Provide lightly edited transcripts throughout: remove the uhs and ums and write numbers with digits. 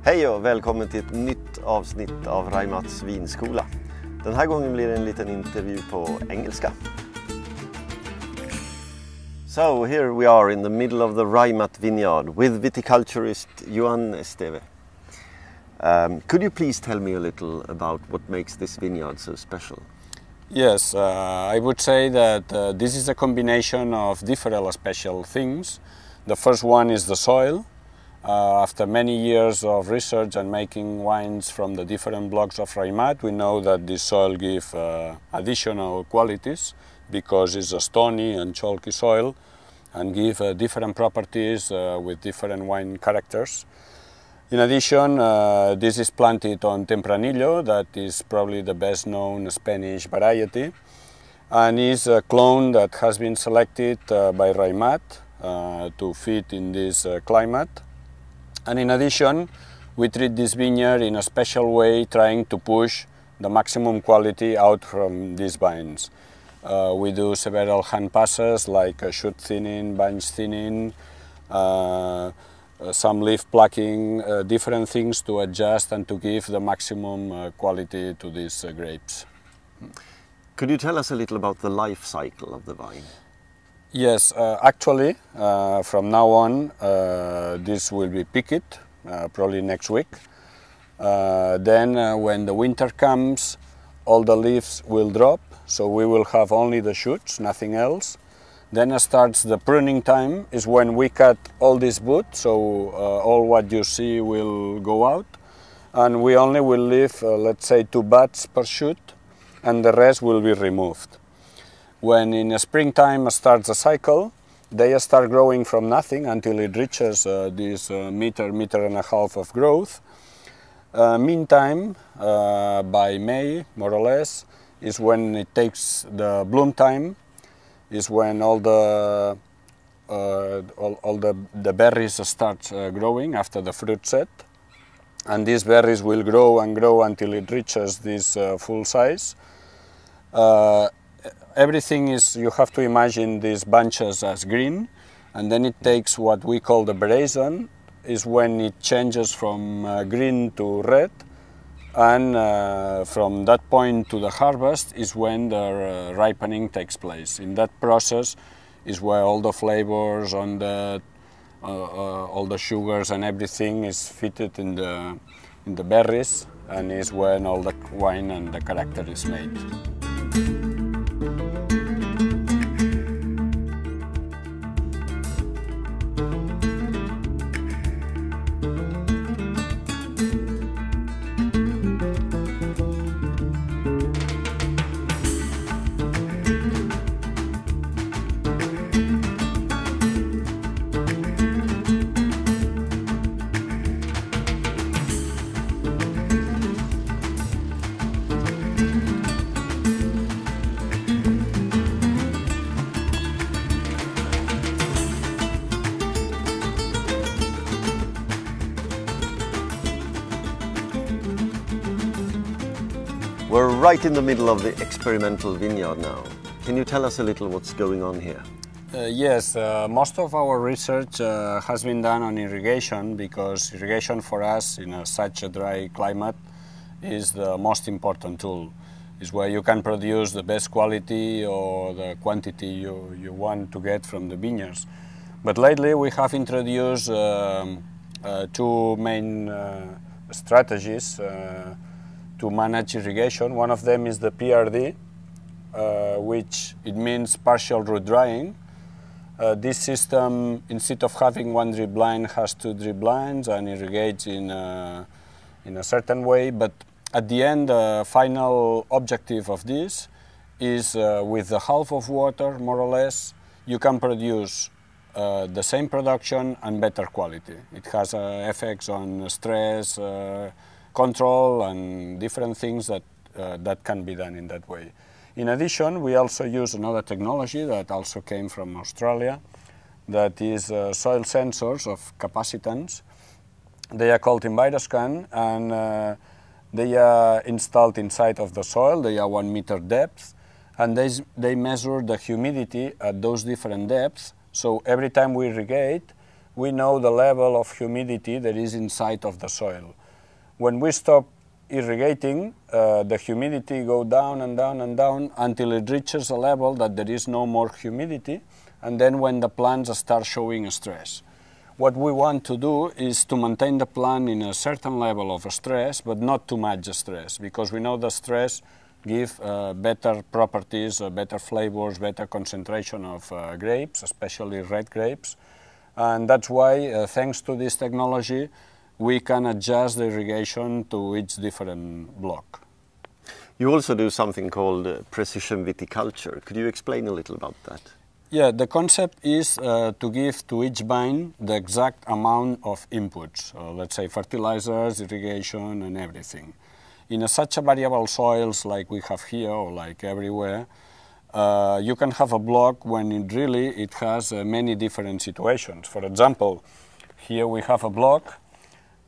Hej och välkommen till ett nytt avsnitt av Raimats Vinskola. Den här gången blir det en liten intervju på engelska. So here we are in the middle of the Raimat vineyard with viticulturist Joan Esteve. Could you please tell me a little about what makes this vineyard so special? Yes, I would say that this is a combination of different special things. The first one is the soil. After many years of research and making wines from the different blocks of Raimat, we know that this soil gives additional qualities because it's a stony and chalky soil and give different properties with different wine characters. In addition, this is planted on Tempranillo, that is probably the best known Spanish variety, and is a clone that has been selected by Raimat to fit in this climate. And in addition, we treat this vineyard in a special way, trying to push the maximum quality out from these vines. We do several hand passes like shoot thinning, bunch thinning, some leaf plucking, different things to adjust and to give the maximum quality to these grapes. Could you tell us a little about the life cycle of the vine? Yes, actually, from now on, this will be picked, probably next week. Then, when the winter comes, all the leaves will drop, so we will have only the shoots, nothing else. Then starts the pruning time, is when we cut all this wood, so all what you see will go out. And we only will leave, let's say, 2 buds per shoot, and the rest will be removed. When in springtime starts the cycle, they start growing from nothing until it reaches this meter and a half of growth. Meantime, by May, more or less, is when it takes the bloom time, is when all the berries start growing after the fruit set. And these berries will grow and grow until it reaches this full size. Everything is, you have to imagine these bunches as green, and then it takes what we call the brazen, is when it changes from green to red, and from that point to the harvest is when the ripening takes place. In that process is where all the flavors, all the sugars and everything is fitted in the berries, and is when all the wine and the character is made. We're right in the middle of the experimental vineyard now. Can you tell us a little what's going on here? Yes, most of our research has been done on irrigation, because irrigation for us in such a dry climate is the most important tool. It's where you can produce the best quality or the quantity you want to get from the vineyards. But lately we have introduced 2 main strategies to manage irrigation. One of them is the PRD, which it means partial root drying. This system, instead of having 1 drip line, has 2 drip lines and irrigates in a certain way. But at the end, the final objective of this is with the half of water, more or less, you can produce the same production and better quality. It has effects on stress, control and different things that can be done in that way. In addition, we also use another technology that also came from Australia, that is soil sensors of capacitance. They are called EnviroScan, and they are installed inside of the soil. They are 1 meter depth, and they measure the humidity at those different depths. So every time we irrigate, we know the level of humidity that is inside of the soil. When we stop irrigating, the humidity go down and down and down until it reaches a level that there is no more humidity, and then when the plants start showing stress. What we want to do is to maintain the plant in a certain level of stress, but not too much stress, because we know the stress give better properties, better flavors, better concentration of grapes, especially red grapes. And that's why, thanks to this technology, we can adjust the irrigation to each different block. You also do something called precision viticulture. Could you explain a little about that? Yeah, the concept is to give to each vine the exact amount of inputs, let's say fertilizers, irrigation, and everything. In such a variable soils like we have here or like everywhere, you can have a block when it has many different situations. For example, here we have a block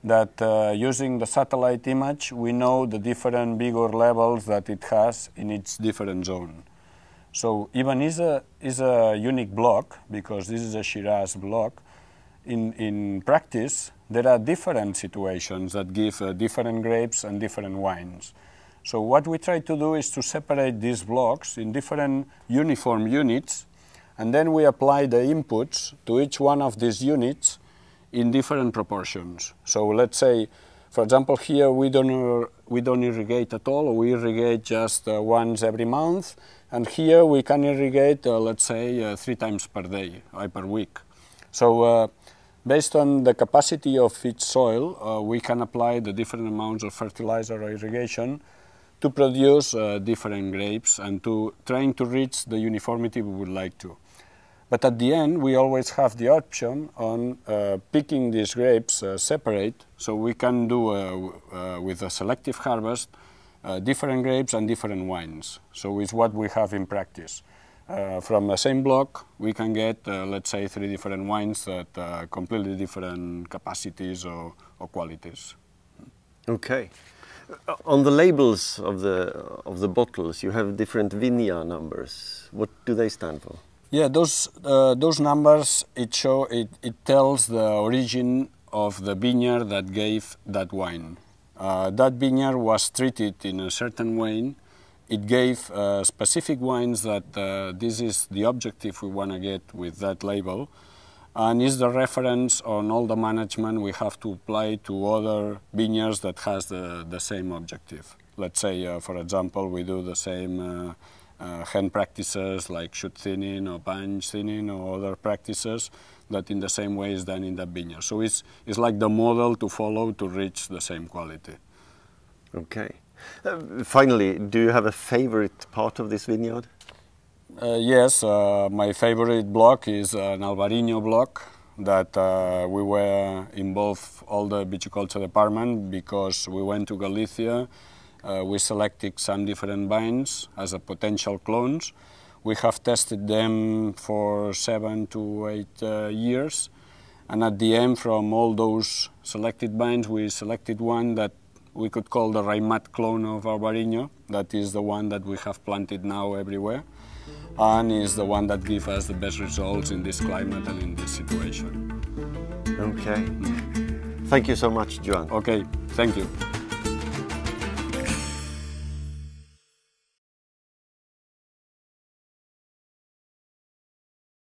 that using the satellite image, we know the different vigor levels that it has in its different zone. So even is a unique block, because this is a Shiraz block, in practice there are different situations that give different grapes and different wines. So what we try to do is to separate these blocks in different uniform units, and then we apply the inputs to each one of these units in different proportions. So let's say, for example, here we don't irrigate at all, we irrigate just once every month, and here we can irrigate, let's say, 3 times per day, per week. So based on the capacity of each soil, we can apply the different amounts of fertilizer or irrigation to produce different grapes and to trying to reach the uniformity we would like to. But at the end, we always have the option on picking these grapes separate, so we can do with a selective harvest different grapes and different wines. So it's what we have in practice. From the same block, we can get, let's say, 3 different wines that completely different capacities or qualities. Okay. On the labels of the bottles, you have different vinia numbers. What do they stand for? Yeah, those numbers, it tells the origin of the vineyard that gave that wine. That vineyard was treated in a certain way. It gave specific wines that this is the objective we want to get with that label, and is the reference on all the management we have to apply to other vineyards that has the same objective. Let's say, for example, we do the same hand practices like shoot thinning or bunch thinning or other practices that in the same way is done in that vineyard. So it's like the model to follow to reach the same quality. Okay. Finally, do you have a favorite part of this vineyard? Yes, my favorite block is an Albarino block that we were involved all the viticulture department because we went to Galicia. We selected some different vines as a potential clones. We have tested them for 7 to 8 years, and at the end, from all those selected vines, we selected one that we could call the Raimat clone of Albarino. That is the one that we have planted now everywhere, and is the one that gives us the best results in this climate and in this situation. Okay. Thank you so much, Joan. Okay, thank you.